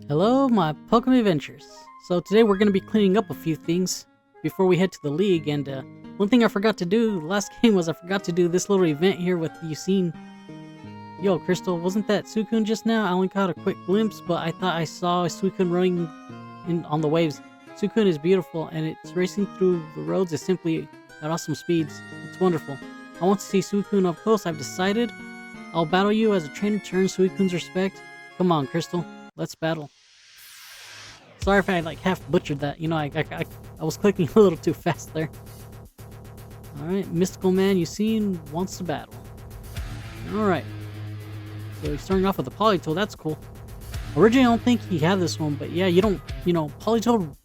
Hello, my Pokemon Ventures. So today we're going to be cleaning up a few things before we head to the league. And one thing I forgot to do last game was I forgot to do this little event here with you seen. Yo, Crystal, wasn't that Suicune just now? I only caught a quick glimpse, but I thought I saw a Suicune running on the waves. Suicune is beautiful, and it's racing through the roads is simply at awesome speeds. It's wonderful. I want to see Suicune up close. I've decided I'll battle you as a trainer to earn Suicune's respect. Come on, Crystal. Let's battle. Sorry if I like half butchered that. You know, I was clicking a little too fast there. Alright, Mystical Man you seen wants to battle. Alright. So he's starting off with a Politoed, that's cool. Originally I don't think he had this one, but yeah, Politoed,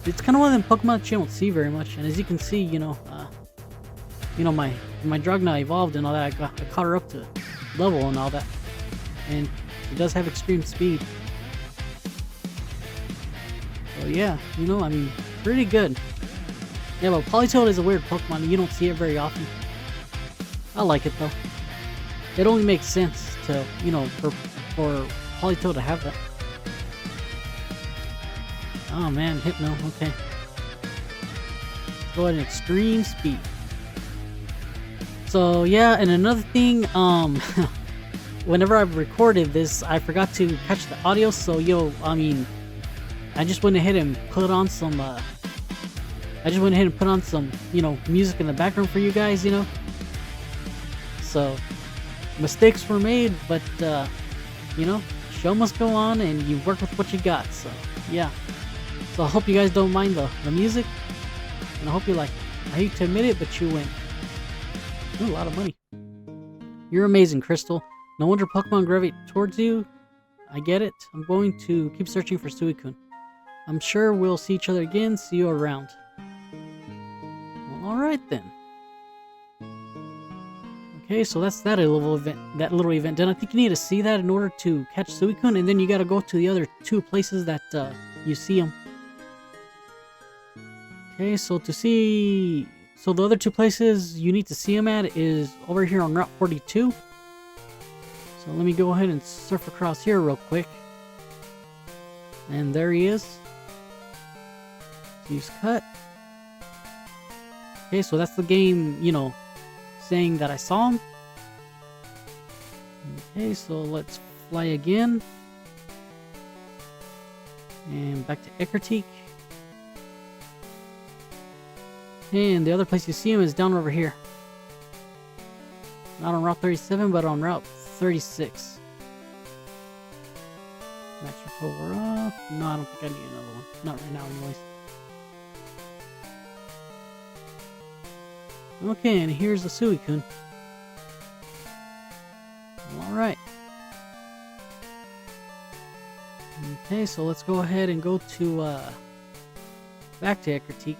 it's kind of one of them Pokemon that you don't see very much. And as you can see, my Dragna evolved and all that. I caught her up to level and all that. And it does have extreme speed. So yeah, pretty good. Yeah, but Politoed is a weird Pokemon. You don't see it very often. I like it though. It only makes sense to, for Politoed to have that. Oh man, Hypno, okay. Go at an extreme speed. So yeah, and another thing, whenever I recorded this, I forgot to catch the audio, so I just went ahead and put on some, music in the background for you guys, So, mistakes were made, but, show must go on and you work with what you got, so, yeah. So I hope you guys don't mind the music, and I hope you like it. I hate to admit it, but you win. Ooh, a lot of money. You're amazing, Crystal. No wonder Pokemon gravitate towards you. I get it. I'm going to keep searching for Suicune. I'm sure we'll see each other again. See you around. Well, alright then. Okay, so that's that little event done. I think you need to see that in order to catch Suicune, and then you gotta go to the other two places that you see him. Okay, so the other two places you need to see him at is over here on Route 42. So let me go ahead and surf across here real quick. And there he is. Use cut. Okay, so that's the game, saying that I saw him. Okay, so let's fly again. And back to Eckertique. And the other place you see him is down over here. Not on Route 37, but on Route 36. Max report, we're off. No, I don't think I need another one. Not right now, anyways. Okay, and here's the Suicune. Alright. Okay, so let's go ahead and go to, back to Eckertique.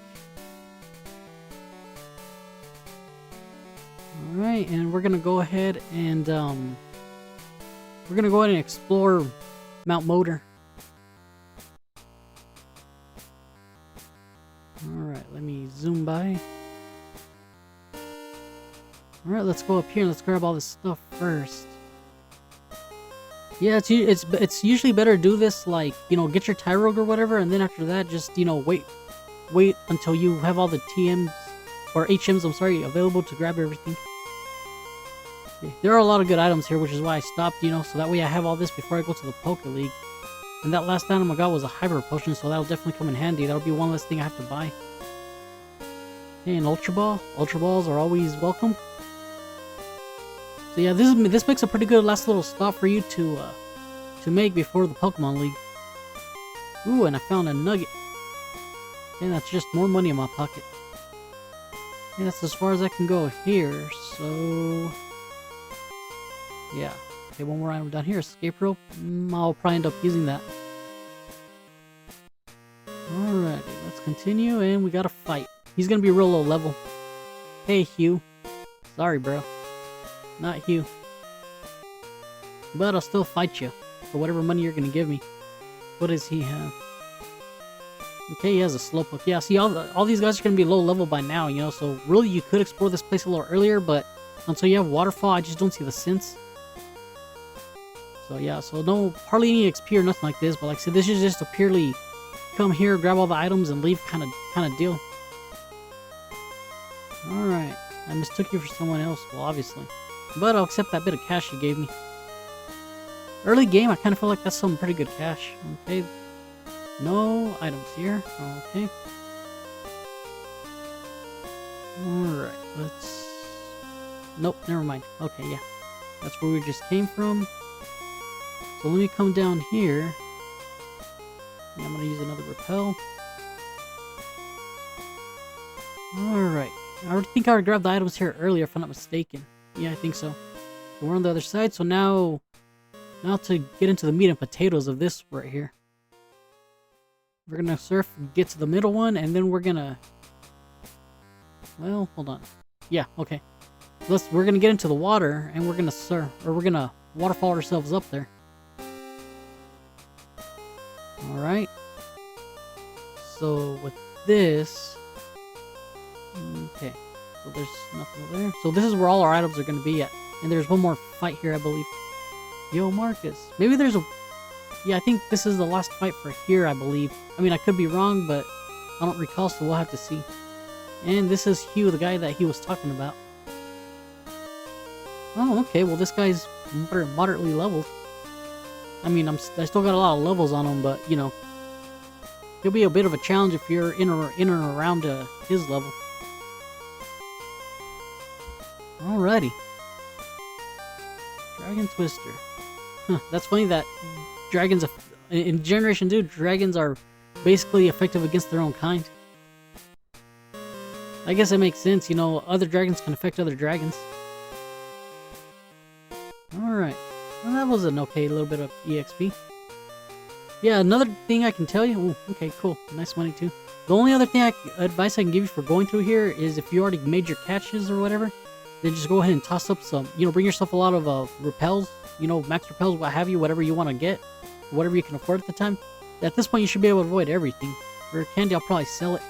Alright, and we're gonna go ahead and, explore Mount Motar. Alright, let me zoom by. Alright, let's go up here and let's grab all this stuff first. Yeah, it's usually better to do this, like, get your Tyrogue or whatever, and then after that, just, wait until you have all the TMs, or HMs, I'm sorry, available to grab everything. Okay. There are a lot of good items here, which is why I stopped, so that way I have all this before I go to the Poke League. And that last item I got was a Hyper Potion, so that'll definitely come in handy. That'll be one less thing I have to buy. Okay, an Ultra Ball. Ultra Balls are always welcome. So yeah, this makes a pretty good last little stop for you to make before the Pokemon League. Ooh, and I found a nugget. And that's just more money in my pocket. And that's as far as I can go here, so... yeah. Okay, one more item down here, escape rope. I'll probably end up using that. Alrighty, let's continue, and we got a fight. He's gonna be real low level. Hey, Hugh. Sorry, bro. Not Hugh. But I'll still fight you for whatever money you're gonna give me. What does he have? Okay, he has a Slowpoke. Yeah, see, all these guys are gonna be low level by now, so really you could explore this place a little earlier, but until you have Waterfall, I just don't see the sense. So yeah, so no, hardly any XP or nothing like this, but like I said, this is just a purely come here, grab all the items, and leave kind of deal. Alright, I mistook you for someone else, well obviously. But I'll accept that bit of cash you gave me. Early game, I kind of feel like that's some pretty good cash. Okay, no items here, okay. Alright, let's... Nope, never mind. Okay, yeah. That's where we just came from. So let me come down here. Yeah, I'm gonna use another repel. Alright. I think I grabbed the items here earlier if I'm not mistaken. Yeah, I think so. So we're on the other side, so now to get into the meat and potatoes of this right here. We're gonna surf, get to the middle one, and then we're gonna... Well, hold on. Yeah, okay. We're gonna get into the water, and we're gonna surf, or we're gonna waterfall ourselves up there. Alright. So with this... Okay. So there's nothing over there. So this is where all our items are gonna be at. And there's one more fight here, I believe. Yo, Marcus. Maybe there's a... Yeah, I think this is the last fight for here, I believe. I mean, I could be wrong, but I don't recall, so we'll have to see. And this is Hugh, the guy that he was talking about. Oh, okay. Well, this guy's moderately leveled. I mean, I still got a lot of levels on him, but, you know, he'll be a bit of a challenge if you're in and around his level. Alrighty. Dragon Twister. Huh, that's funny that dragons... In Generation 2, dragons are basically effective against their own kind. I guess it makes sense, you know, other dragons can affect other dragons. Alright. Well, that was an okay little bit of EXP. Yeah, another thing I can tell you... Ooh, okay, cool. Nice money, too. The only other advice I can give you for going through here is if you already made your catches or whatever, then just go ahead and toss up some... You know, bring yourself a lot of repels. You know, max repels, what have you, whatever you want to get. Whatever you can afford at the time. At this point, you should be able to avoid everything. Rare candy, I'll probably sell it.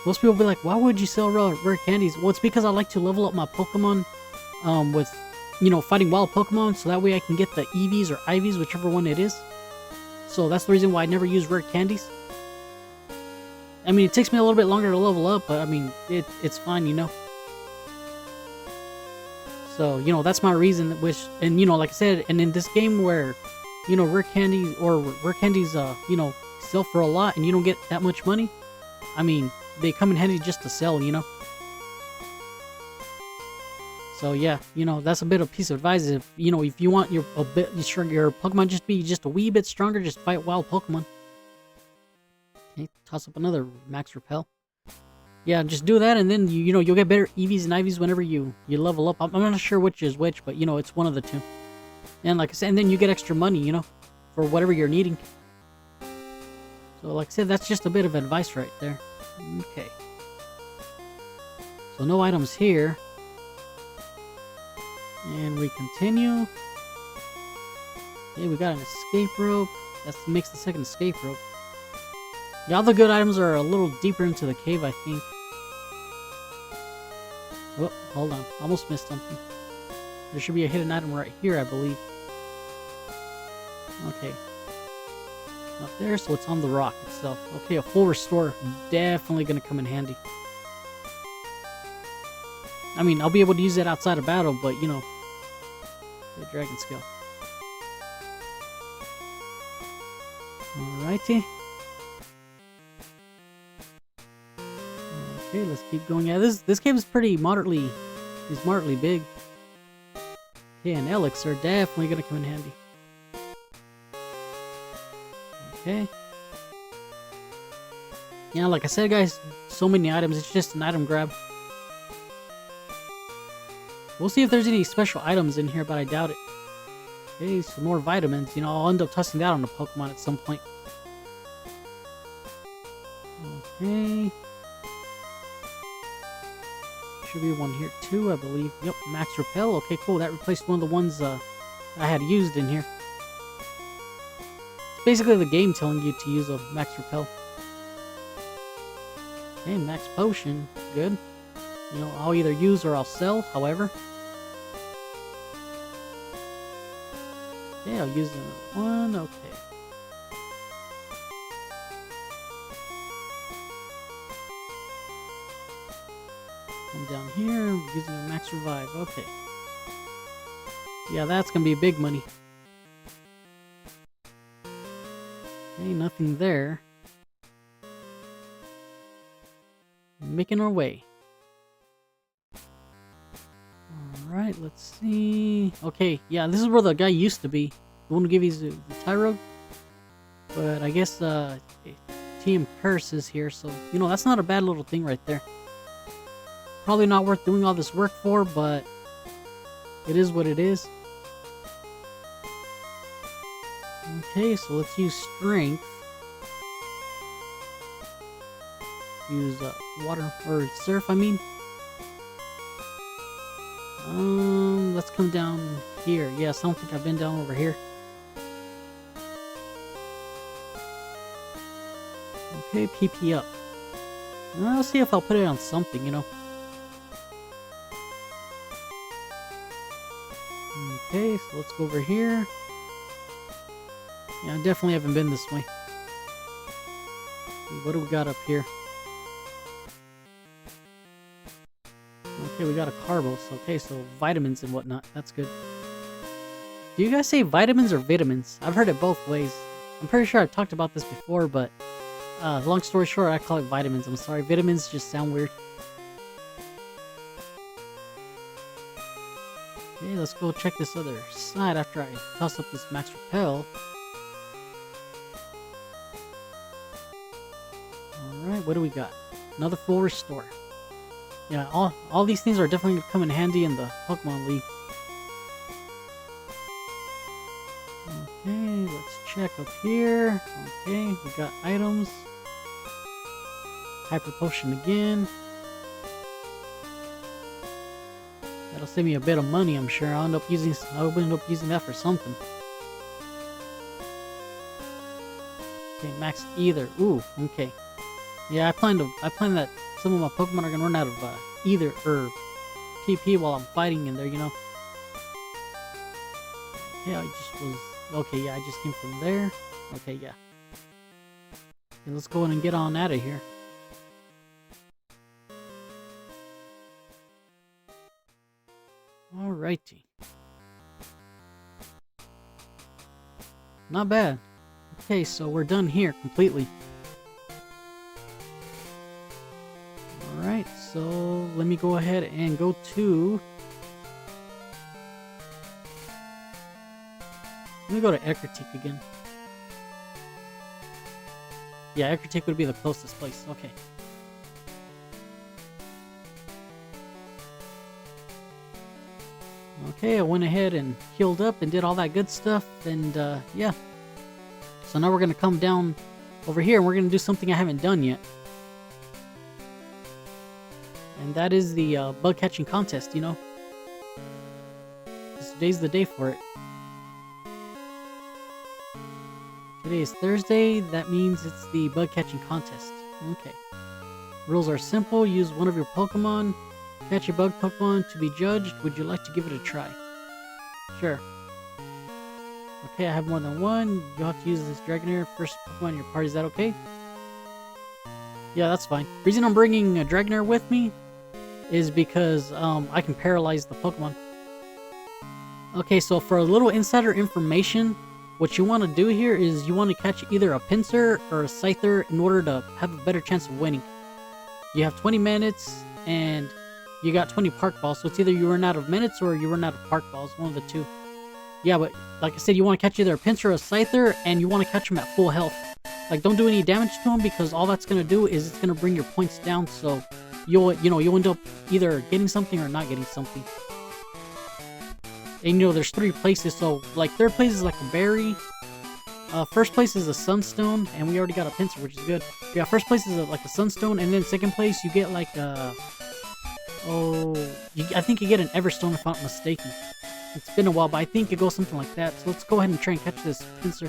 Most people will be like, why would you sell rare candies? Well, it's because I like to level up my Pokemon with... You know, fighting wild Pokemon, so that way I can get the EVs or IVs, whichever one it is. So that's the reason why I never use rare candies. I mean, it takes me a little bit longer to level up, but I mean, it's fine, you know. So, you know, that's my reason, and you know, like I said, and in this game where, you know, rare candies, you know, sell for a lot and you don't get that much money, I mean, they come in handy just to sell, you know. So yeah, you know, that's a bit of piece of advice. If you know, if you want your Pokemon just be just a wee bit stronger, just fight wild Pokemon. Okay, toss up another max repel. Yeah, just do that, and then you know you'll get better EVs and IVs whenever you level up. I'm not sure which is which, but you know it's one of the two. And like I said, and then you get extra money, you know, for whatever you're needing. So like I said, that's just a bit of advice right there. Okay. So no items here. And we continue. Okay, we got an escape rope. That makes the second escape rope. The other good items are a little deeper into the cave, I think. Oh, hold on. Almost missed something. There should be a hidden item right here, I believe. Okay. Not there, so it's on the rock itself. Okay, a full restore. Definitely going to come in handy. I mean, I'll be able to use that outside of battle, but, you know, the dragon skill. Alrighty. Okay, let's keep going. Yeah, this game is moderately big. Okay, and Elix are definitely gonna come in handy. Okay. Yeah, like I said, guys, so many items. It's just an item grab. We'll see if there's any special items in here, but I doubt it. Okay, some more vitamins. You know, I'll end up tossing that on a Pokemon at some point. Okay. Should be one here too, I believe. Yep, Max Repel. Okay, cool. That replaced one of the ones I had used in here. It's basically the game telling you to use a Max Repel. Okay, Max Potion. Good. You know, I'll either use or I'll sell, however. Okay, I'll use another one. Okay. Come down here, using a max revive. Okay. Yeah, that's gonna be big money. Okay, nothing there. Making our way. Alright, let's see. Okay, yeah, this is where the guy used to be. The one who gave you the Tyro. But I guess TM Curse is here, so you know that's not a bad little thing right there. Probably not worth doing all this work for, but it is what it is. Okay, so let's use strength. Use water or surf, I mean. Let's come down here. Yes, I don't think I've been down over here. Okay, PP up. I'll see if I'll put it on something, you know. Okay, so let's go over here. Yeah, I definitely haven't been this way. What do we got up here? Okay, we got a Carbos. Okay, so vitamins and whatnot. That's good. Do you guys say vitamins or vitamins? I've heard it both ways. I'm pretty sure I've talked about this before, but long story short, I call it vitamins. I'm sorry, vitamins just sound weird. Okay, let's go check this other side after I toss up this max repel. Alright, what do we got? Another full restore. Yeah, all these things are definitely going to come in handy in the Pokemon League. Okay, let's check up here. Okay, we got items. Hyper Potion again. That'll save me a bit of money, I'm sure. I'll end up using that for something. Okay, max either. Ooh, okay. Yeah, I plan that some of my Pokemon are gonna run out of either or PP while I'm fighting in there, you know. Yeah, I just was okay. Yeah, I just came from there. Okay, yeah. Okay, let's go in and get on out of here. Alrighty. Not bad. Okay, so we're done here completely. Alright, so let me go ahead and go to... Let me go to Ecruteak again. Yeah, Ecruteak would be the closest place. Okay. Okay, I went ahead and healed up and did all that good stuff, and yeah. So now we're gonna come down over here and we're gonna do something I haven't done yet. And that is the bug catching contest, you know. Today's the day for it. Today is Thursday, that means it's the bug catching contest. Okay. Rules are simple, use one of your Pokemon. Catch a bug Pokemon to be judged. Would you like to give it a try? Sure. Okay, I have more than one. You'll have to use this Dragonair first Pokemon in your party. Is that okay? Yeah, that's fine. Reason I'm bringing a Dragonair with me is because I can paralyze the Pokemon. Okay, so for a little insider information, what you want to do here is you want to catch either a Pinsir or a Scyther in order to have a better chance of winning. You have 20 minutes and you got 20 Park Balls, so it's either you run out of minutes or you run out of Park Balls, one of the two. Yeah, but like I said, you want to catch either a Pinsir or a Scyther, and you want to catch them at full health. Like, don't do any damage to them, because all that's going to do is it's going to bring your points down, so you'll end up either getting something or not getting something. And there's 3 places, so like third place is like a berry. First place is a Sunstone, and we already got a Pinsir, which is good. Yeah, first place is like a Sunstone, and then second place you get like a... I think you get an Everstone if I'm not mistaken. It's been a while, but I think it goes something like that. So let's go ahead and try and catch this Pinsir.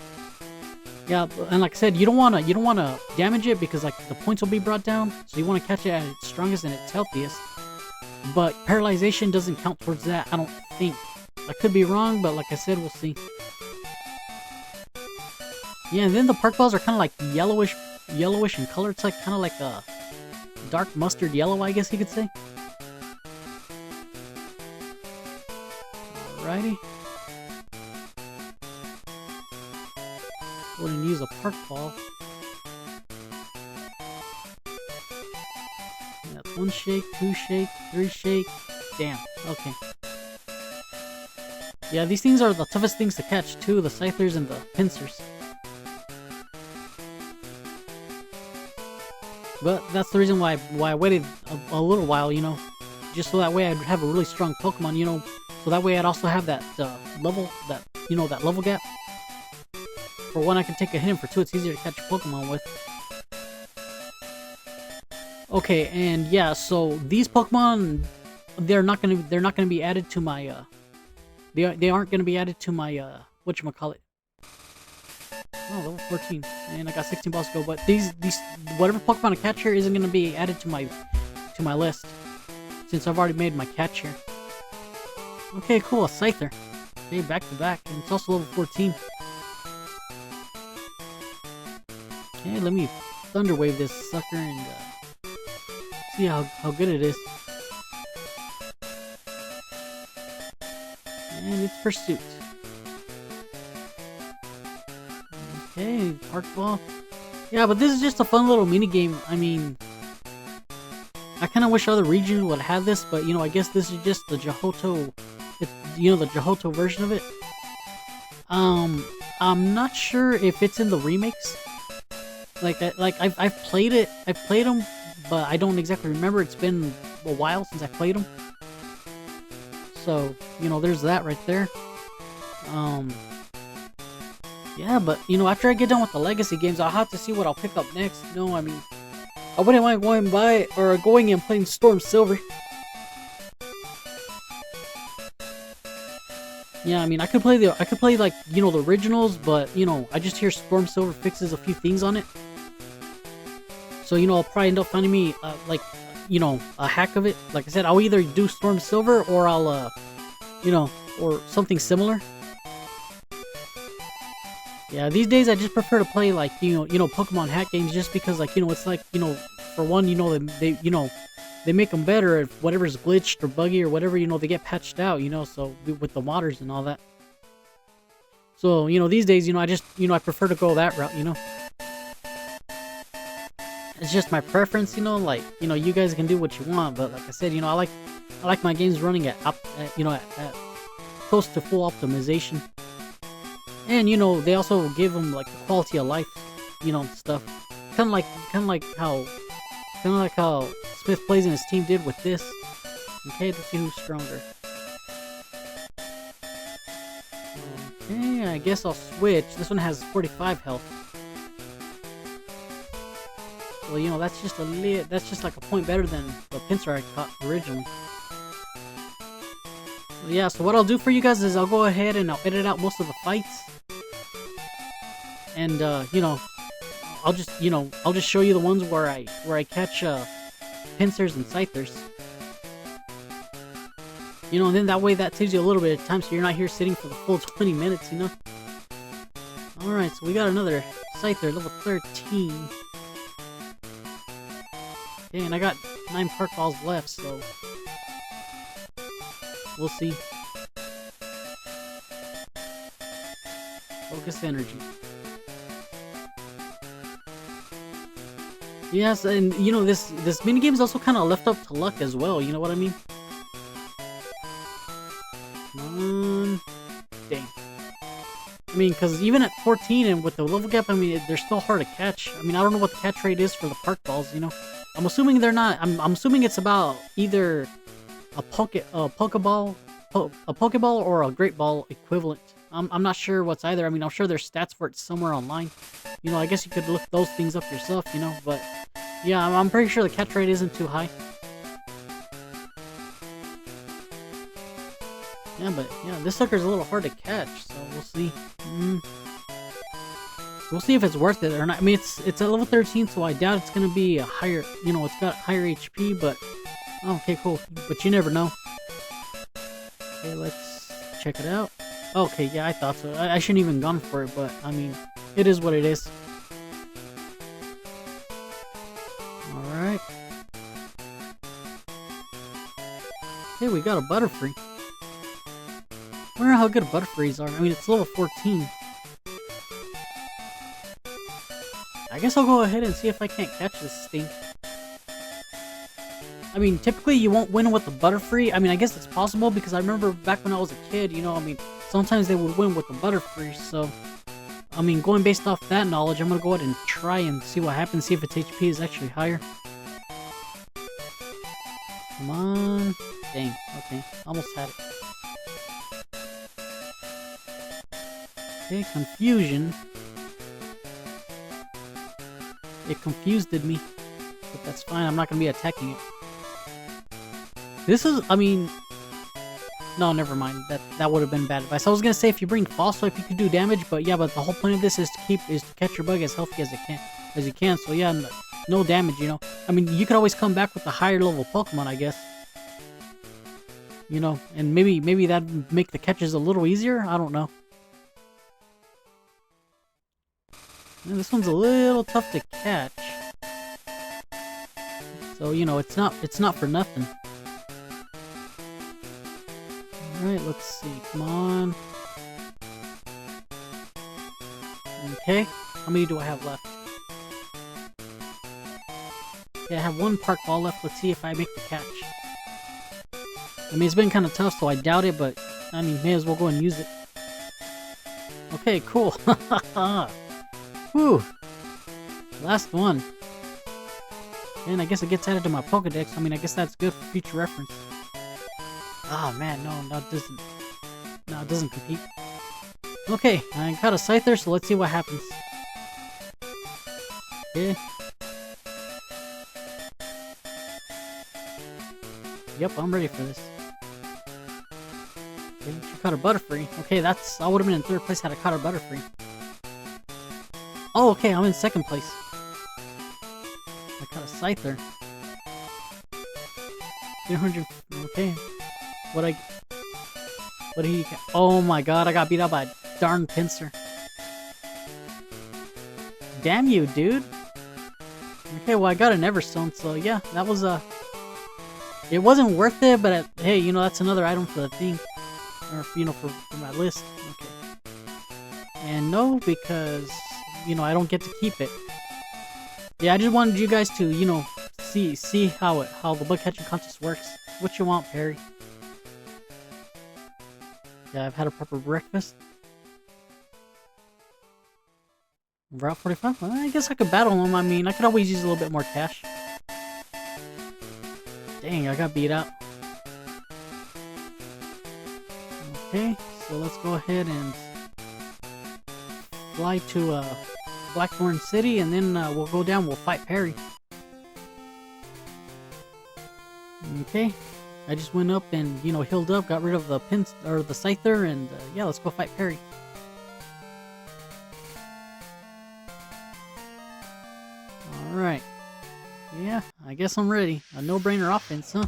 Yeah, and like I said, you don't wanna damage it because like the points will be brought down. So you want to catch it at its strongest and its healthiest. But paralyzation doesn't count towards that, I don't think. I could be wrong, but like I said, we'll see. Yeah, and then the park balls are kind of like yellowish in color. It's like kind of like a dark mustard yellow, I guess you could say. Alrighty. We're gonna use a park ball. That's 1 shake, 2 shake, 3 shake. Damn. Okay. Yeah, these things are the toughest things to catch too, the scythers and the pincers. But that's the reason why I waited a little while, you know, just so that way I'd have a really strong Pokemon, you know, so that way I'd also have that level, that level gap. For one, I can take a hit, and for two, it's easier to catch a Pokemon with. Okay, and yeah, so these Pokemon, they're not gonna be added to my they aren't gonna be added to my whatchamacallit. Oh, level 14, and I got 16 balls to go. But these whatever Pokemon I catch here isn't gonna be added to my list, since I've already made my catch here. Okay, cool, a Scyther. Okay, back to back, and it's also level 14. Okay, let me Thunder Wave this sucker and see how good it is. And it's Pursuit. Okay, Park Ball. Yeah, but this is just a fun little mini game. I mean, I kind of wish other regions would have this, but you know, I guess this is just the Johto. You know, the Johto version of it. I'm not sure if it's in the remakes. I've played it. I've played them, but I don't exactly remember. It's been a while since I played them. So, you know, there's that right there. Yeah, but, you know, after I get done with the legacy games, I'll have to see what I'll pick up next. You know, I mean, I wouldn't mind going and playing Storm Silver. Yeah, I mean, I could play like, you know, the originals, but, you know, I just hear Storm Silver fixes a few things on it. So, you know, I'll probably end up finding me, like, you know, a hack of it. Like I said, I'll either do Storm Silver or I'll, you know, or something similar. Yeah, these days I just prefer to play, like, you know, Pokemon hack games, just because, like, you know, it's like, you know, for one, you know, they make them better if whatever's glitched or buggy or whatever, you know, they get patched out, you know, so with the modders and all that. So, you know, these days, you know, I prefer to go that route, you know. It's just my preference, you know, like, you know, you guys can do what you want, but like I said, you know, I like my games running at close to full optimization. And, you know, they also give them, like, the quality of life, you know, stuff. Kind of like how Smith Plays and his team did with this. Okay, let's see who's stronger. Okay, I guess I'll switch. This one has 45 health. Well, you know, that's just like a point better than the Pinsir I caught originally. Well, yeah, so what I'll do for you guys is I'll go ahead and I'll edit out most of the fights. And, you know, I'll just show you the ones where I catch, Pinsers and Scythers. You know, and then that way that saves you a little bit of time, so you're not here sitting for the full 20 minutes, you know? Alright, so we got another Scyther, level 13. Okay, and I got 9 Park Balls left, so we'll see. Focus energy. Yes, and you know, this minigame is also kind of left up to luck as well, you know what I mean? Come on. Dang. I mean, because even at 14 and with the level gap, I mean, they're still hard to catch. I mean, I don't know what the catch rate is for the Park Balls, you know? I'm assuming they're not. I'm assuming it's about either a Pokeball or a Great Ball equivalent. I'm not sure what's either. I mean, I'm sure there's stats for it somewhere online. You know, I guess you could look those things up yourself, you know, but yeah, I'm pretty sure the catch rate isn't too high. Yeah, but yeah, this sucker's a little hard to catch, so we'll see. We'll see if it's worth it or not. I mean, it's at level 13, so I doubt it's gonna be a higher, you know, it's got higher HP, but okay, cool. But you never know. Okay, let's check it out. Okay, yeah, I thought so. I shouldn't even gone for it, but I mean, It is what it is. Alright. Hey, we got a Butterfree. I wonder how good Butterfrees are. I mean, it's level 14. I guess I'll go ahead and see if I can't catch this thing. I mean, typically you won't win with the Butterfree. I mean, I guess it's possible because I remember back when I was a kid, you know, I mean, sometimes they would win with the Butterfree. So, I mean, going based off that knowledge, I'm going to go ahead and try and see what happens, see if its HP is actually higher. Come on. Dang, okay, almost had it. Okay, confusion. It confused me, but that's fine, I'm not going to be attacking it. This is, I mean... No, never mind, that would have been bad advice. I was going to say if you bring False Swipe, you could do damage, but yeah, but the whole point of this is to catch your bug as healthy as you can, so yeah, no damage, you know. I mean, you could always come back with a higher level Pokemon, I guess. You know, and maybe that'd make the catches a little easier. I don't know. And this one's a little tough to catch. So, you know, it's not for nothing. Alright, let's see. Come on. Okay. How many do I have left? Okay, I have one Park Ball left. Let's see if I make the catch. I mean, it's been kind of tough, so I doubt it, but, I mean, may as well go and use it. Okay, cool. Whew. Last one. And I guess it gets added to my Pokedex. I mean, I guess that's good for future reference. Oh, man, no, it doesn't compete. Okay, I got a Scyther, so let's see what happens. Okay. Yep, I'm ready for this. Okay, she caught her Butterfree. Okay, I would have been in 3rd place had I caught her Butterfree. Oh, okay, I'm in 2nd place. I caught a Scyther. 300. Okay. What did he get? Oh my god, I got beat up by a darn Pinsir. Damn you, dude. Okay, well, I got an Everstone, so yeah, that was it wasn't worth it, but hey, you know, that's another item for the thing. Or, you know, for my list. Okay. And no, because, you know, I don't get to keep it. Yeah, I just wanted you guys to, you know, see how the bug catching contest works. What you want, Perry? Yeah, I've had a proper breakfast. Route 45? Well, I guess I could battle him. I mean, I could always use a little bit more cash. Dang, I got beat out. Okay, so let's go ahead and fly to Blackthorn City, and then we'll go down, we'll fight Perry. Okay, I just went up and, you know, healed up, got rid of the the Scyther, and yeah, let's go fight Perry. Alright. Yeah, I guess I'm ready. A no-brainer offense, huh?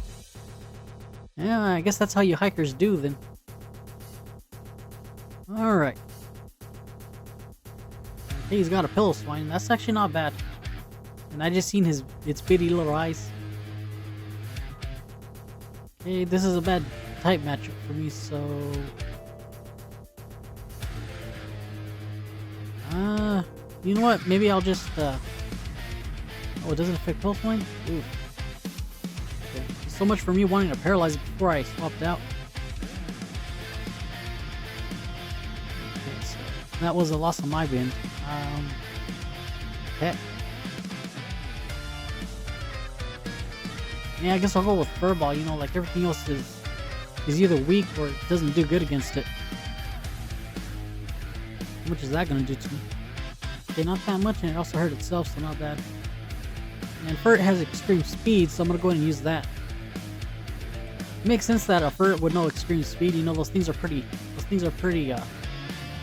Yeah, I guess that's how you hikers do then. Alright. Okay, he's got a Pillow Swine. That's actually not bad. And I just seen its bitty little eyes. Okay, this is a bad type matchup for me, so... you know what? Maybe I'll just, Oh, it doesn't affect Pillow Swine? Ooh. Okay. So much for me wanting to paralyze it before I swapped out. Okay, so that was a loss on my end. Okay. Yeah, I guess I'll go with Furball. You know, like everything else is either weak or it doesn't do good against it. How much is that gonna do to me? Okay, not that much, and it also hurt itself, so not bad. And Furt has extreme speed, so I'm gonna go ahead and use that. It makes sense that a Furt with no extreme speed, you know, those things are pretty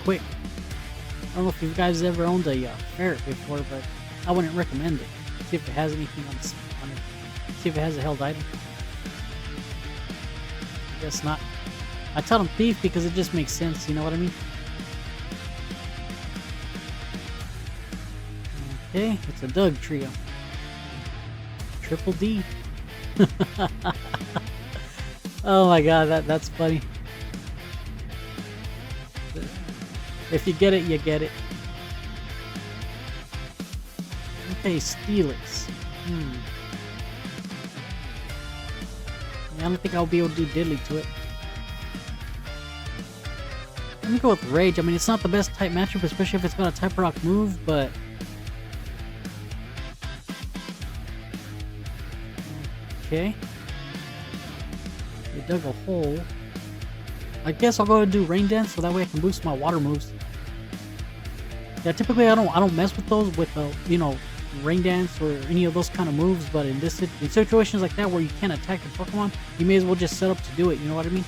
quick. I don't know if you guys ever owned a ferret before, but I wouldn't recommend it. See if it has anything on it. See if it has a held item. I guess not. I tell them Thief because it just makes sense, you know what I mean? Okay, it's a Doug trio. Triple D. Oh my god, that's funny. If you get it, you get it. Okay, Steelix. I don't think I'll be able to do diddly to it. Let me go with Rage. I mean, it's not the best type matchup, especially if it's got a Type Rock move, but... Okay. They dug a hole. I guess I'll go and do Rain Dance, so that way I can boost my water moves. Yeah, typically I don't mess with those with you know, Rain Dance or any of those kind of moves, but in situations like that where you can't attack the Pokemon, you may as well just set up to do it, you know what I mean?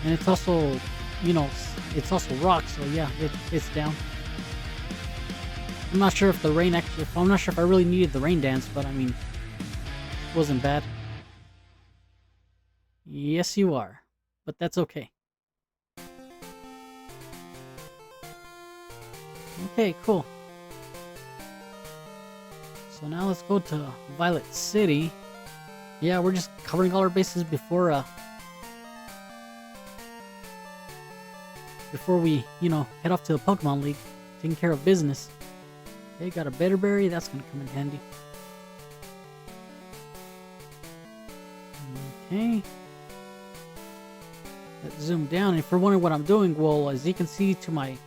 And it's also, you know, it's also rock, so yeah, it's down. I'm not sure if the rain actually, I'm not sure if I really needed the Rain Dance, but I mean, it wasn't bad. Yes, you are, but that's okay. Okay, cool. So now let's go to Violet City. Yeah, we're just covering all our bases before we, you know, head off to the Pokemon League, taking care of business. Okay, got a Better Berry, that's gonna come in handy. Okay. Let's zoom down. If you're wondering what I'm doing, well, as you can see to my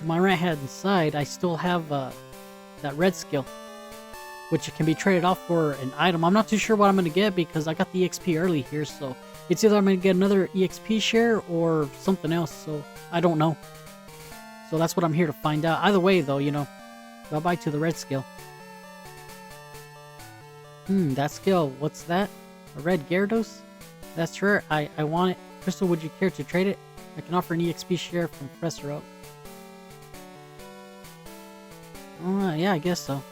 right hand side, I still have that red skill, which can be traded off for an item. I'm not too sure what I'm going to get because I got the EXP early here, so it's either I'm going to get another EXP share or something else, so I don't know. So that's what I'm here to find out. Either way, though, you know, bye-bye to the red skill. That skill, what's that? A red Gyarados? That's rare. I want it. Crystal, would you care to trade it? I can offer an EXP share from Professor Oak. Yeah, I guess so.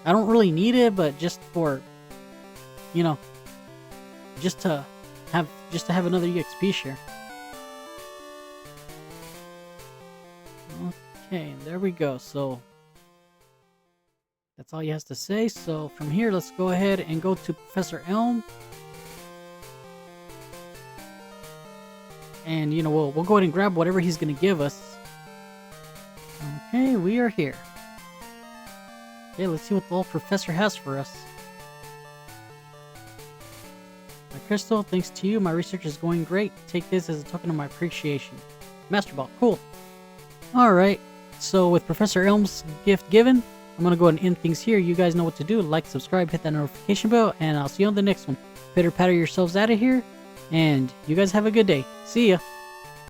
I don't really need it, but just for, you know, just to have another EXP share. Okay, there we go. So that's all he has to say. So from here, let's go ahead and go to Professor Elm. And, you know, we'll go ahead and grab whatever he's going to give us. Okay, we are here. Okay, let's see what the old professor has for us. My Crystal, thanks to you, my research is going great. Take this as a token of my appreciation. Master Ball, cool. Alright, so with Professor Elm's gift given, I'm going to go ahead and end things here. You guys know what to do. Like, subscribe, hit that notification bell, and I'll see you on the next one. Pitter patter yourselves out of here. And you guys have a good day. See ya.